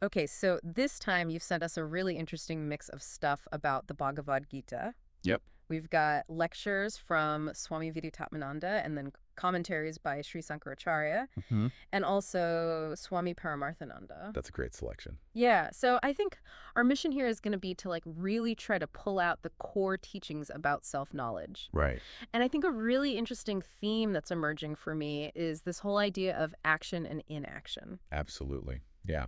Okay, so this time you've sent us a really interesting mix of stuff about the Bhagavad Gita. Yep. We've got lectures from Swami Vidyatmananda and then commentaries by Sri Sankaracharya Hmm. and also Swami Paramarthananda. That's a great selection. Yeah, so I think our mission here is going to be to like really try to pull out the core teachings about self-knowledge. Right. And I think a really interesting theme that's emerging for me is this whole idea of action and inaction. Absolutely. Yeah.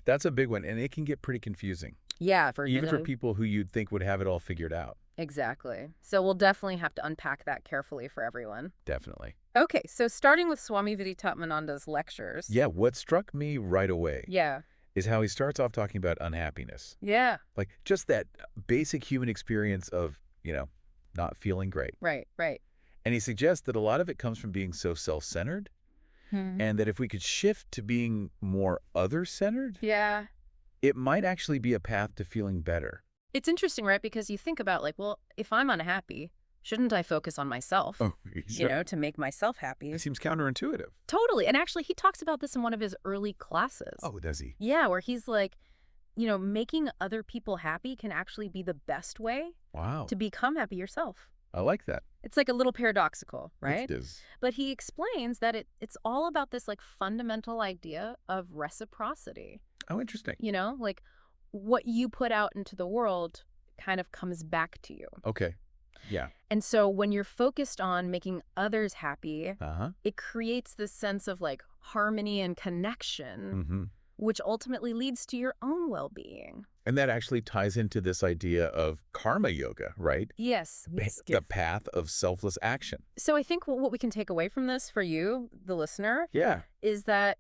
That's a big one, and it can get pretty confusing, Yeah, even for people who you'd think would have it all figured out. Exactly. So we'll definitely have to unpack that carefully for everyone. Definitely. Okay, so starting with Swami Vidyatmananda's lectures. Yeah, what struck me right away Yeah. is how he starts off talking about unhappiness. Yeah. Like, just that basic human experience of, not feeling great. Right, right. And he suggests that a lot of it comes from being so self-centered, and that if we could shift to being more other-centered, Yeah. it might actually be a path to feeling better. It's interesting, right? Because you think about like, well, if I'm unhappy, shouldn't I focus on myself, to make myself happy? It seems counterintuitive. Totally. And actually, he talks about this in one of his early classes. Oh, does he? Yeah, where he's like, making other people happy can actually be the best way Wow. to become happy yourself. I like that. It's like a little paradoxical, right? It is. But he explains that it's all about this like fundamental idea of reciprocity. Oh, interesting. Like what you put out into the world kind of comes back to you. Okay. Yeah. And so when you're focused on making others happy, Uh-huh. it creates this sense of like harmony and connection, Mm-hmm. which ultimately leads to your own well-being. And that actually ties into this idea of karma yoga, right? Yes. The path of selfless action. So I think what we can take away from this for you, the listener, Yeah. is that,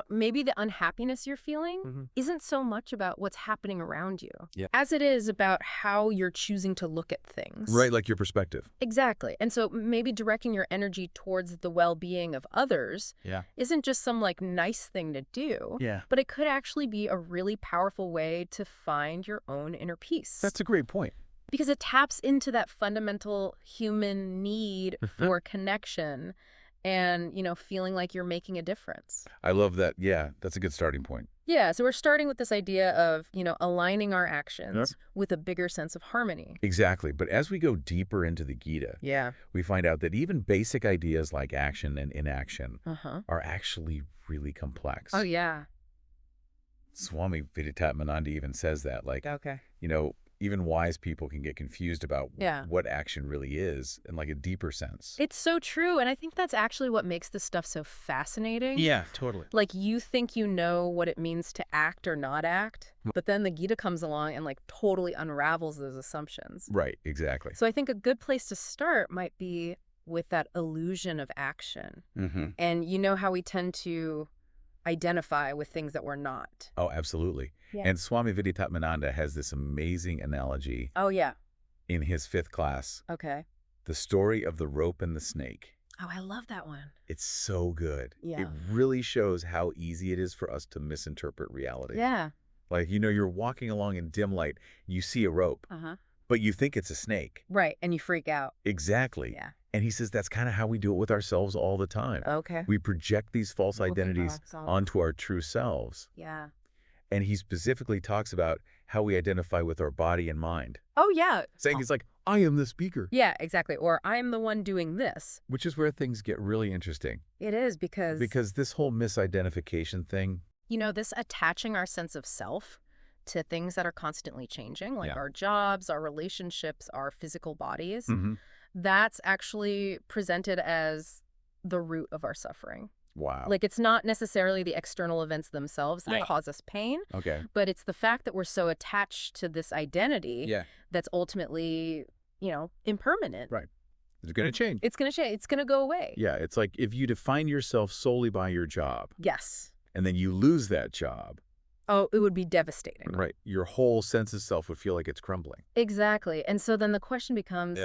maybe the unhappiness you're feeling isn't so much about what's happening around you, as it is about how you're choosing to look at things. Right, like your perspective. Exactly. And so maybe directing your energy towards the well-being of others isn't just some like nice thing to do, but it could actually be a really powerful way to find your own inner peace. That's a great point. Because it taps into that fundamental human need for connection and, feeling like you're making a difference. I love that. Yeah, that's a good starting point. Yeah, so we're starting with this idea of, aligning our actions with a bigger sense of harmony. Exactly. But as we go deeper into the Gita, we find out that even basic ideas like action and inaction are actually really complex. Oh, yeah. Swami Vidyatmananda even says that, like, even wise people can get confused about what action really is in like a deeper sense. It's so true. And I think that's actually what makes this stuff so fascinating. Yeah, totally. Like you think you know what it means to act or not act, but then the Gita comes along and like totally unravels those assumptions. Right, exactly. So I think a good place to start might be with that illusion of action. And you know how we tend to identify with things that we're not. Oh, absolutely. Yeah. And Swami Vidyatmananda has this amazing analogy Oh, yeah. in his 5th class, Okay. the story of the rope and the snake. Oh, I love that one. It's so good. Yeah. It really shows how easy it is for us to misinterpret reality. Yeah. Like, you're walking along in dim light, you see a rope, but you think it's a snake. Right. And you freak out. Exactly. Yeah. And he says that's kind of how we do it with ourselves all the time. Okay. We project these false Looking identities for ourselves. onto our true selves. Yeah. And he specifically talks about how we identify with our body and mind. Oh, yeah. Saying it's like, I am the speaker. Yeah, exactly. Or I'm the one doing this. Which is where things get really interesting. It is because this whole misidentification thing. This attaching our sense of self to things that are constantly changing, like Yeah. our jobs, our relationships, our physical bodies, Mm-hmm. that's actually presented as the root of our suffering. Wow. Like it's not necessarily the external events themselves that cause us pain, Okay. but it's the fact that we're so attached to this identity Yeah. that's ultimately, impermanent. Right. It's going to change. It's going to change. It's going to go away. Yeah. It's like if you define yourself solely by your job Yes. and then you lose that job, Oh, it would be devastating. right, your whole sense of self would feel like it's crumbling. Exactly. And so then the question becomes,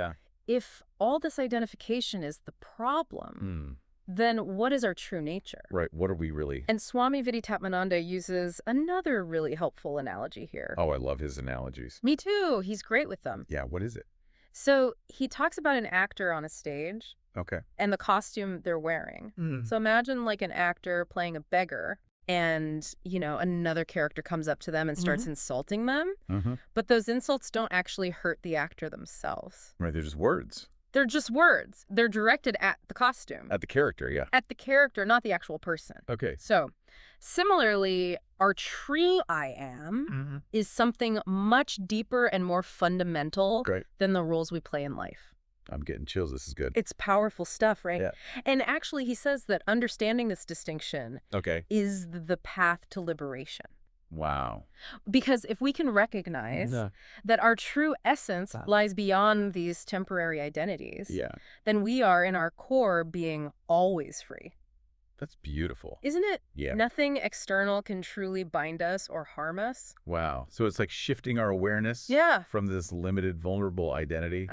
if all this identification is the problem, then what is our true nature? Right. What are we really? And Swami Vidyatmananda uses another really helpful analogy here. Oh, I love his analogies. Me too. He's great with them. Yeah. What is it? So he talks about an actor on a stage Okay. and the costume they're wearing. So imagine like an actor playing a beggar and, another character comes up to them and starts insulting them. But those insults don't actually hurt the actor themselves. Right, they're just words. They're just words. They're directed at the costume. At the character, yeah. At the character, not the actual person. Okay. So, similarly, our true I am is something much deeper and more fundamental than the roles we play in life. I'm getting chills. This is good. It's powerful stuff, right? Yeah. And actually, he says that understanding this distinction is the path to liberation. Wow. Because if we can recognize that our true essence lies beyond these temporary identities, then we are, in our core, being always free. That's beautiful. Isn't it? Yeah. Nothing external can truly bind us or harm us. Wow. So it's like shifting our awareness from this limited, vulnerable identity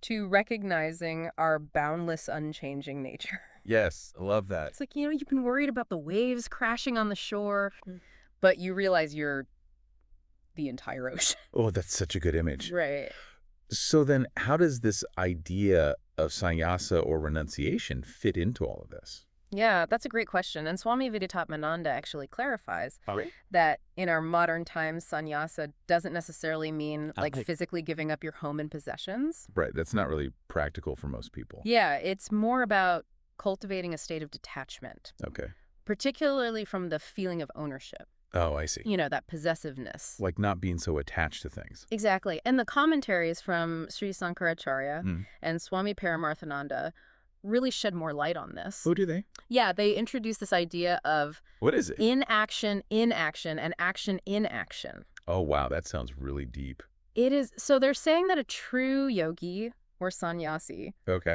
to recognizing our boundless, unchanging nature. Yes, I love that. It's like, you've been worried about the waves crashing on the shore, but you realize you're the entire ocean. Oh, that's such a good image. Right. So then how does this idea of sannyasa or renunciation fit into all of this? Yeah, that's a great question. And Swami Vidyatatmananda actually clarifies that in our modern times, sannyasa doesn't necessarily mean like physically giving up your home and possessions. Right. That's not really practical for most people. Yeah, it's more about cultivating a state of detachment. Okay. Particularly from the feeling of ownership. Oh, I see. That possessiveness. Like not being so attached to things. Exactly. And the commentaries from Sri Sankaracharya and Swami Paramarthananda really shed more light on this. Oh, do they? Yeah, they introduce this idea of... What is it? Inaction in action and action in action. Oh, wow. That sounds really deep. It is. So they're saying that a true yogi or sannyasi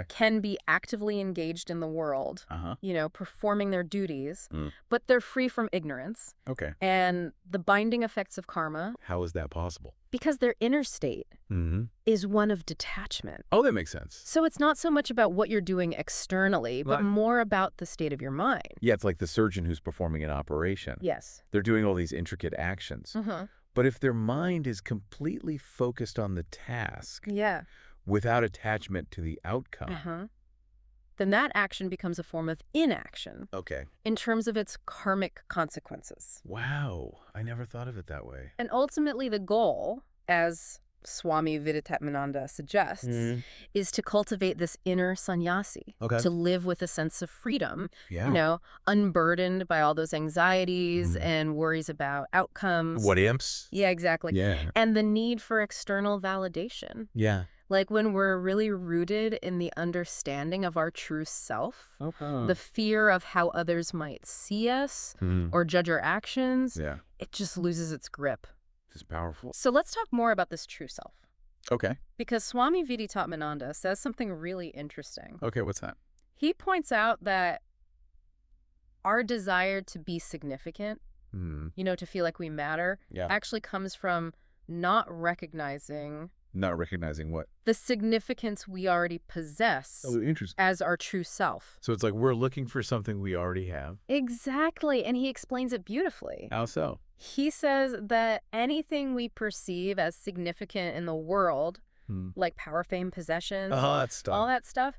can be actively engaged in the world, performing their duties, but they're free from ignorance. Okay. And the binding effects of karma. How is that possible? Because their inner state is one of detachment. Oh, that makes sense. So it's not so much about what you're doing externally, but more about the state of your mind. Yeah, it's like the surgeon who's performing an operation. Yes. They're doing all these intricate actions. But if their mind is completely focused on the task, without attachment to the outcome, then that action becomes a form of inaction. Okay. In terms of its karmic consequences. Wow. I never thought of it that way. And ultimately the goal, as Swami Vidyatatmananda suggests, is to cultivate this inner sannyasi. To live with a sense of freedom, unburdened by all those anxieties and worries about outcomes. What ifs? Yeah, exactly. Yeah. And the need for external validation. Yeah. Like when we're really rooted in the understanding of our true self, the fear of how others might see us or judge our actions, it just loses its grip. It's powerful. So let's talk more about this true self. Okay. Because Swami Vidyatatmananda says something really interesting. Okay, what's that? He points out that our desire to be significant, to feel like we matter, actually comes from not recognizing... Not recognizing what? The significance we already possess as our true self. So it's like we're looking for something we already have. Exactly. And he explains it beautifully. How so? He says that anything we perceive as significant in the world, like power, fame, possessions, all that stuff,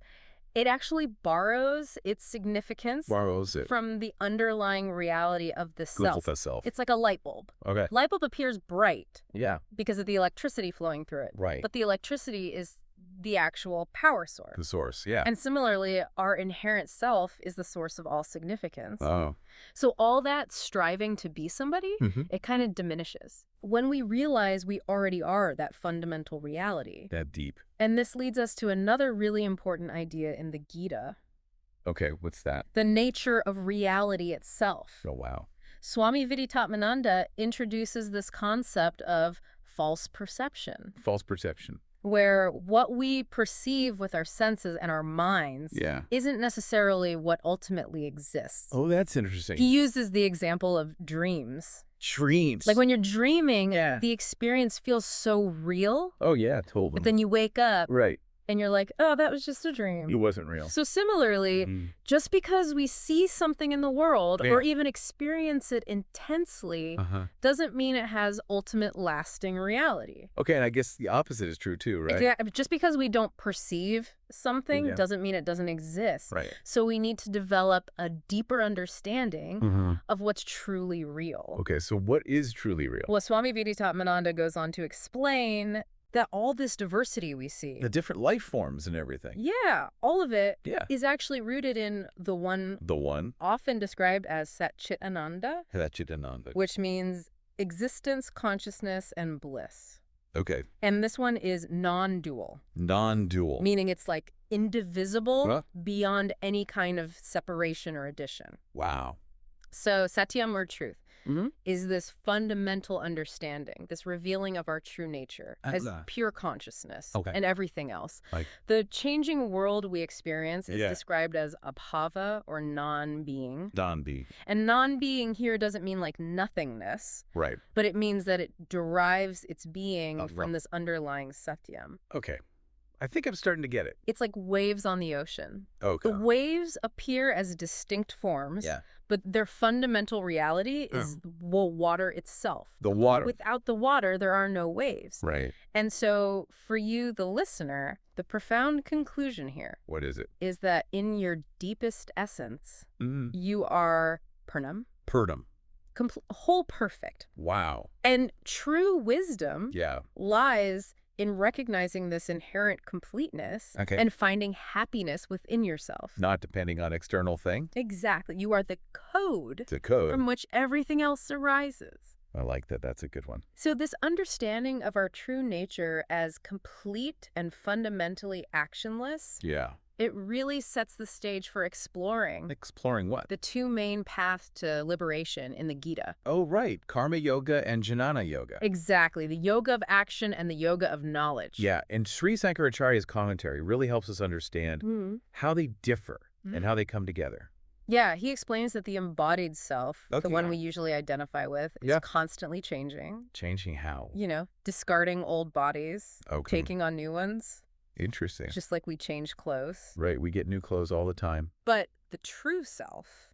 it actually borrows its significance from the underlying reality of the self. It's like a light bulb. Okay. Light bulb appears bright. Yeah. Because of the electricity flowing through it. Right. But the electricity is the actual power source. The source, yeah. And similarly, our inherent self is the source of all significance. Oh. So all that striving to be somebody, it kind of diminishes. When we realize we already are that fundamental reality. That deep. And this leads us to another really important idea in the Gita. Okay, what's that? The nature of reality itself. Oh, wow. Swami Vidyatatmananda introduces this concept of false perception. False perception. Where what we perceive with our senses and our minds isn't necessarily what ultimately exists. Oh, that's interesting. He uses the example of dreams. Dreams. Like when you're dreaming, the experience feels so real. Oh, yeah, totally. But then you wake up. Right. And you're like, oh, that was just a dream. It wasn't real. So similarly, just because we see something in the world or even experience it intensely doesn't mean it has ultimate lasting reality. Okay, and I guess the opposite is true too, right? Yeah, just because we don't perceive something doesn't mean it doesn't exist. Right. So we need to develop a deeper understanding of what's truly real. Okay, so what is truly real? Well, Swami Vidyatmananda goes on to explain that all this diversity we see, the different life forms and everything. Yeah, all of it is actually rooted in the one often described as Satchitananda, which means existence, consciousness, and bliss. Okay. And this one is non-dual. Non-dual. Meaning it's like indivisible beyond any kind of separation or addition. Wow. So Satyam, or truth, is this fundamental understanding, this revealing of our true nature as pure consciousness and everything else. The changing world we experience is described as abhava, or non-being. Non-being. And non-being here doesn't mean like nothingness. Right. But it means that it derives its being from this underlying Satyam. Okay. I think I'm starting to get it. It's like waves on the ocean. Okay. The waves appear as distinct forms, but their fundamental reality is the water itself. The water. Without the water, there are no waves. Right. And so for you, the listener, the profound conclusion here. What is it? Is that in your deepest essence, you are Purnam. Purnam. Whole perfect. Wow. And true wisdom lies in recognizing this inherent completeness and finding happiness within yourself. Not depending on external thing? Exactly. You are the code, code from which everything else arises. I like that. That's a good one. So this understanding of our true nature as complete and fundamentally actionless, it really sets the stage for exploring. Exploring what? The two main paths to liberation in the Gita. Oh, right. Karma yoga and jnana yoga. Exactly. The yoga of action and the yoga of knowledge. Yeah. And Sri Sankaracharya's commentary really helps us understand how they differ and how they come together. Yeah. He explains that the embodied self, the one we usually identify with, is constantly changing. Changing how? You know, discarding old bodies, taking on new ones. Interesting. Just like we change clothes. Right. We get new clothes all the time. But the true self,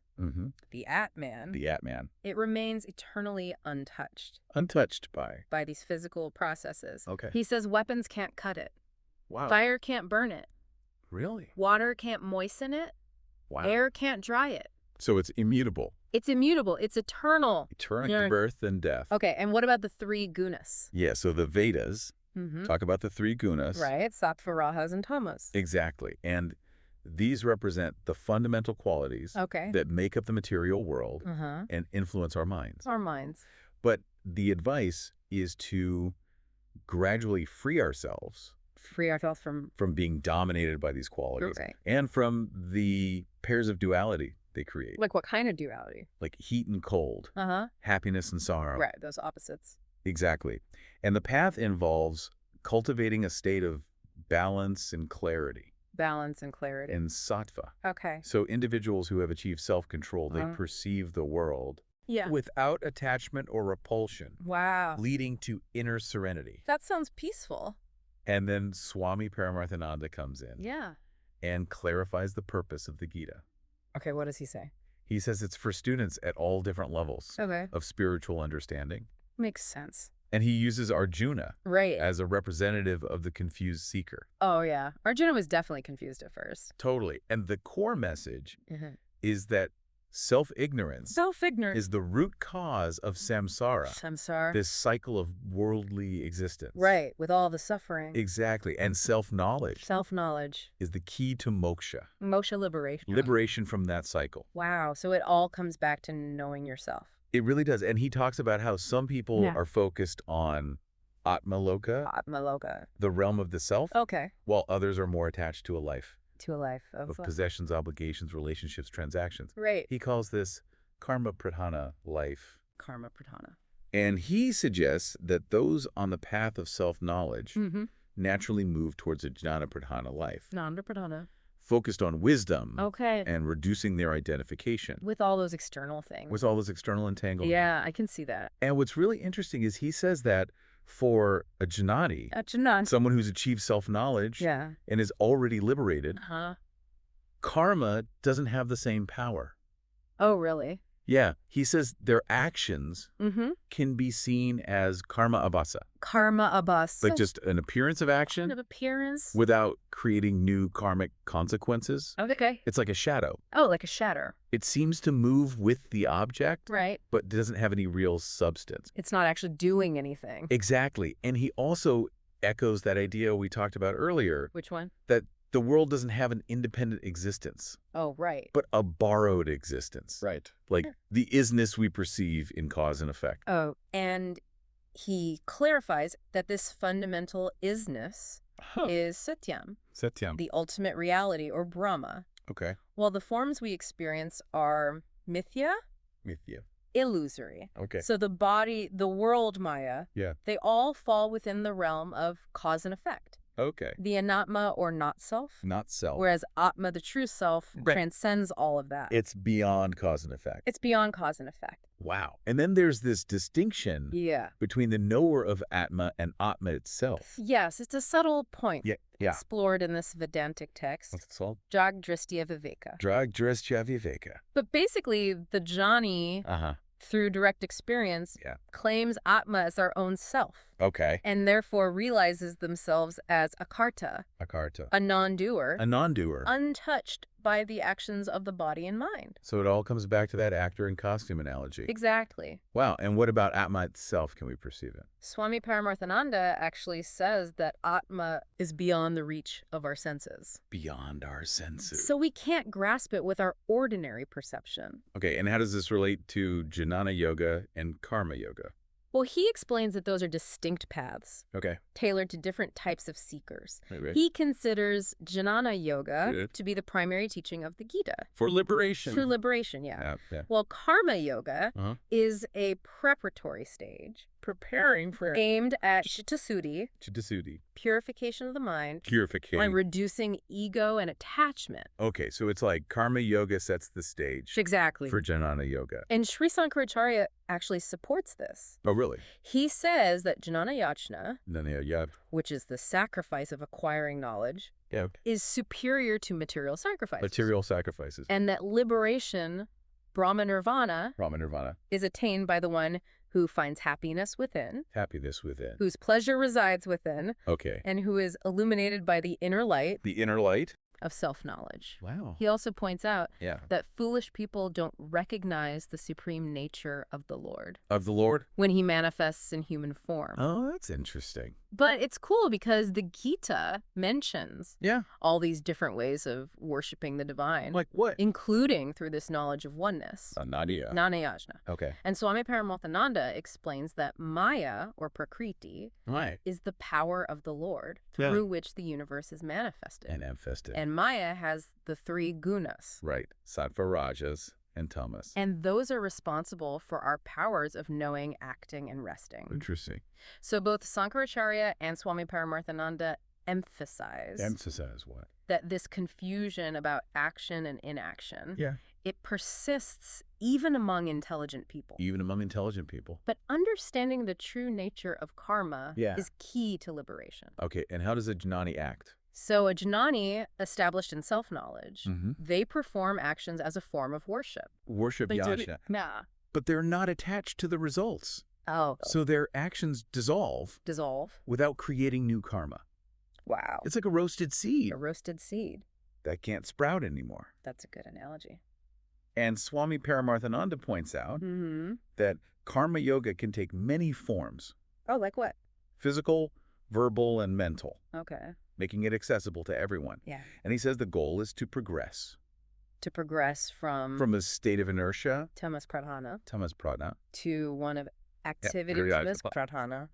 the Atman. The Atman. It remains eternally untouched. Untouched by? By these physical processes. Okay. He says weapons can't cut it. Wow. Fire can't burn it. Really? Water can't moisten it. Wow. Air can't dry it. So it's immutable. It's immutable. It's eternal. Eternal birth and death. Okay. And what about the three gunas? Yeah. So the Vedas talk about the three gunas. Right. Sattva, rajas, and tamas. Exactly. And these represent the fundamental qualities that make up the material world and influence our minds. Our minds. But the advice is to gradually free ourselves. Free ourselves from being dominated by these qualities. And from the pairs of duality they create. Like what kind of duality? Like heat and cold. Happiness and sorrow. Right. Those opposites. Exactly. And the path involves cultivating a state of balance and clarity. Balance and clarity. And sattva. Okay. So individuals who have achieved self-control, they perceive the world without attachment or repulsion. Wow. Leading to inner serenity. That sounds peaceful. And then Swami Paramarthananda comes in. Yeah. And clarifies the purpose of the Gita. Okay, what does he say? He says it's for students at all different levels of spiritual understanding. Makes sense. And he uses Arjuna as a representative of the confused seeker. Oh, yeah. Arjuna was definitely confused at first. Totally. And the core message is that self-ignorance is the root cause of samsara. This cycle of worldly existence. Right, with all the suffering. Exactly. And self-knowledge. Self-knowledge. Is the key to moksha. Moksha liberation. Liberation from that cycle. Wow. So it all comes back to knowing yourself. It really does. And he talks about how some people are focused on Atma loka. The realm of the self. Okay. While others are more attached to a life. To a life of possessions, obligations, relationships, transactions. Right. He calls this karma pradhana life. Karma pradhana. And he suggests that those on the path of self-knowledge naturally move towards a jnana pradhana life. Jnana pradhana. Focused on wisdom. And reducing their identification. With all those external things. With all those external entanglements. Yeah, I can see that. And what's really interesting is he says that for a Jnani, someone who's achieved self-knowledge and is already liberated, karma doesn't have the same power. Oh, really? Yeah. He says their actions can be seen as karma abhasa. Karma abhasa. Like just an appearance of action. An appearance. Without creating new karmic consequences. Okay. It's like a shadow. Oh, like a shadow. It seems to move with the object. Right. But doesn't have any real substance. It's not actually doing anything. Exactly. And he also echoes that idea we talked about earlier. Which one? That the world doesn't have an independent existence. Oh, right. But a borrowed existence. Right. Like the isness we perceive in cause and effect. Oh, and he clarifies that this fundamental isness is satyam. Satyam. The ultimate reality, or Brahma. Okay. While the forms we experience are mithya. Mithya. Illusory. Okay. So the body, the world Maya, they all fall within the realm of cause and effect. Okay. The anatma, or not self. Not self. Whereas Atma, the true self, transcends all of that. It's beyond cause and effect. It's beyond cause and effect. Wow. And then there's this distinction between the knower of Atma and Atma itself. Yes, it's a subtle point explored in this Vedantic text. What's it called? Dragdristya Viveka. Dragdristya Viveka. But basically, the Jnani, through direct experience, claims Atma as their own self. Okay. And therefore realizes themselves as a karta. A non-doer. Untouched by the actions of the body and mind. So it all comes back to that actor in costume analogy. Exactly. Wow. And what about Atma itself? Can we perceive it? Swami Paramarthananda actually says that Atma is beyond the reach of our senses. Beyond our senses. So we can't grasp it with our ordinary perception. Okay. And how does this relate to Jnana Yoga and Karma Yoga? Well, he explains that those are distinct paths. Okay. Tailored to different types of seekers. Right. He considers Jnana Yoga to be the primary teaching of the Gita. For liberation. For liberation, Well, Karma Yoga is a preparatory stage. Preparing for... Aimed at Chittasuddhi. Purification of the mind. And reducing ego and attachment. Okay, so it's like Karma Yoga sets the stage. Exactly. For Jnana Yoga. And Sri Sankaracharya actually supports this. Oh, really? He says that Jnana Yachna, which is the sacrifice of acquiring knowledge, is superior to material sacrifices. And that liberation, Brahma Nirvana, is attained by the one who finds happiness within. Whose pleasure resides within. Okay. And who is illuminated by the inner light. Of self-knowledge. Wow. He also points out that foolish people don't recognize the supreme nature of the Lord. When he manifests in human form. Oh, that's interesting. But it's cool because the Gita mentions all these different ways of worshiping the divine. Like what? Including through this knowledge of oneness. Nanayajna. Okay. And Swami Paramarthananda explains that Maya, or Prakriti, is the power of the Lord through which the universe is manifested. And Maya has the three gunas. Right. Sattva, Rajas, and Tamas. And those are responsible for our powers of knowing, acting, and resting. Interesting. So both Sankaracharya and Swami Paramarthananda emphasize what? That this confusion about action and inaction, it persists even among intelligent people. But understanding the true nature of karma is key to liberation. Okay, and how does a Jnani act? So a Jnani established in self-knowledge, they perform actions as a form of worship. Worship yajna. But they're not attached to the results. Oh. So their actions dissolve without creating new karma. Wow. It's like a roasted seed. That can't sprout anymore. That's a good analogy. And Swami Paramarthananda points out that karma yoga can take many forms. Oh, like what? Physical, verbal, and mental. Okay. Making it accessible to everyone. Yeah. And he says the goal is to progress. From a state of inertia. Tamas pradhana. To one of activity. Rajas pradhana.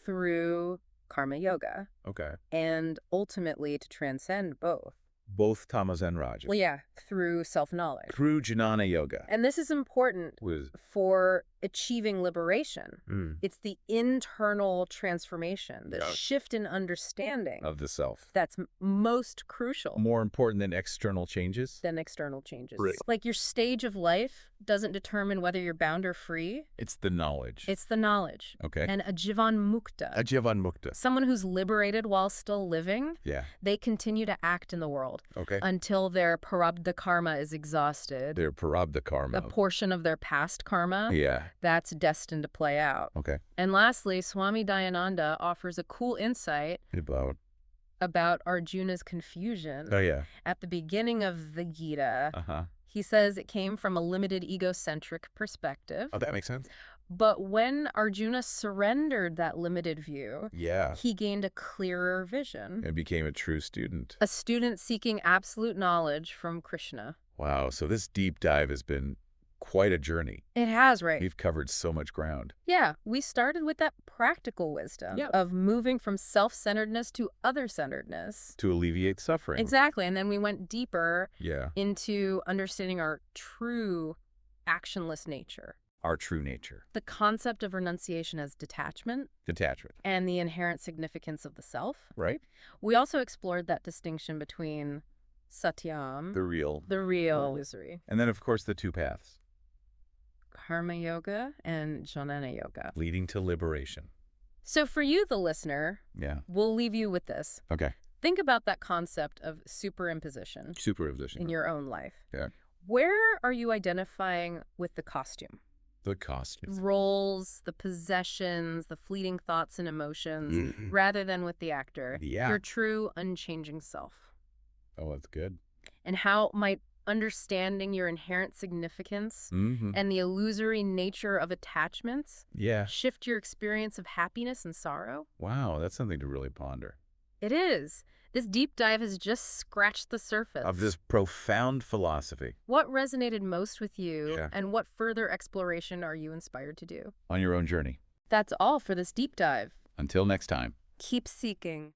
Through karma yoga. Okay. And ultimately to transcend both. Both tamas and rajas. Well, through self-knowledge. Through Jnana Yoga. And this is important for achieving liberation. It's the internal transformation, the shift in understanding of the self that's most crucial. More important than external changes? Right. Like your stage of life doesn't determine whether you're bound or free. It's the knowledge. It's the knowledge. Okay. And a jivan mukta. A jivan mukta. Someone who's liberated while still living. Yeah. They continue to act in the world. Okay. Until their prarabdha karma is exhausted. Their prarabdha karma. A portion of their past karma. Yeah. That's destined to play out. Okay. And lastly, Swami Dayananda offers a cool insight about Arjuna's confusion. Oh, yeah. At the beginning of the Gita, Uh-huh. he says it came from a limited egocentric perspective. Oh, that makes sense. But when Arjuna surrendered that limited view, yeah, he gained a clearer vision. And became a true student. A student seeking absolute knowledge from Krishna. Wow, so this deep dive has been quite a journey. It has, right? We've covered so much ground. Yeah, we started with that practical wisdom of moving from self-centeredness to other-centeredness. To alleviate suffering. Exactly, and then we went deeper into understanding our true actionless nature. Our true nature. The concept of renunciation as detachment. Detachment. And the inherent significance of the self. Right. We also explored that distinction between satyam, the real, illusory. And then, of course, the two paths. Karma yoga and jnana yoga. Leading to liberation. So for you, the listener, we'll leave you with this. Okay. Think about that concept of superimposition. Superimposition. In your own life. Yeah. Where are you identifying with the costume? The costume. Roles, the possessions, the fleeting thoughts and emotions, rather than with the actor. Yeah. Your true, unchanging self. Oh, that's good. And how might understanding your inherent significance and the illusory nature of attachments shift your experience of happiness and sorrow? Wow, that's something to really ponder. It is. This deep dive has just scratched the surface. Of this profound philosophy. What resonated most with you, and what further exploration are you inspired to do? On your own journey. That's all for this deep dive. Until next time. Keep seeking.